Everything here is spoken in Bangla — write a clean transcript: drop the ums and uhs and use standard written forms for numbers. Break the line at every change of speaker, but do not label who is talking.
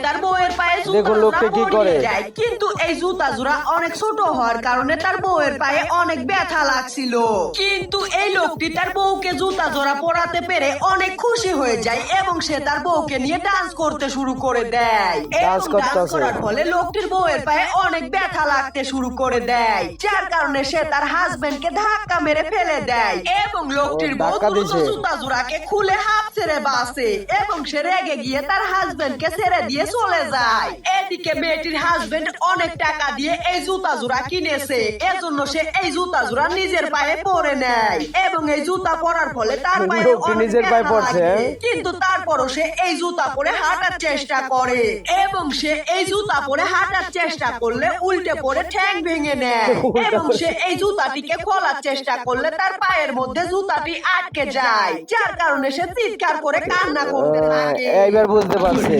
তার বউয়ের পায়ে
দেখুন লোকটা কি করে।
যায়, কিন্তু এই জুতা জোড়া অনেক ছোট হওয়ার কারণে তার বউয়ের পায়ে অনেক ব্যথা লাগছিল। কিন্তু এই লোকটি তার বউকে জুতা জোড়া পরাতে পেরে অনেক খুশি হয়ে যায় এবং সে তার বউকে নিয়ে ডান্স করতে শুরু করে দেয়। এবং ডান্স করার ফলে লোকটির বউয়ের পায়ে অনেক ব্যথা লাগতে শুরু করে দেয়, যার কারণে সে তার হাজবেন্ডকে ধাক্কা মেরে ফেলে দেয় এবং লোকটির বউ দ্রুত জুতা জোড়াকে খুলে হাফ ছেড়ে বাসে এবং সে রেগে গিয়ে তার হাজবেন্ডকে ছেড়ে দিয়ে চলে যায়। এদিকে মেয়েটির হাজবেন্ড অনেক টাকা দিয়ে এই জুতা জোড়া কিনেছে, এজন্য সে এই জুতা জোড়া নিজের পায়ে পরে নেয় এবং এই জুতা পরার ফলে তার পায়ে
নিজের পায়ে পড়ছে।
কিন্তু তারপরও সে এই জুতা পরে হাঁটার চেষ্টা করে এবং সে এই জুতা পরে হাঁটার চেষ্টা করলে উল্টে পড়ে ঠ্যাং ভেঙে নেয় এবং সে এই জুতাটিকে খোলার চেষ্টা করলে তার পায়ের মধ্যে জুতাটি আটকে যায়, যার কারণে সে চিৎকার করে কান্না করতে থাকে।
এইবার বুঝতে পারছি।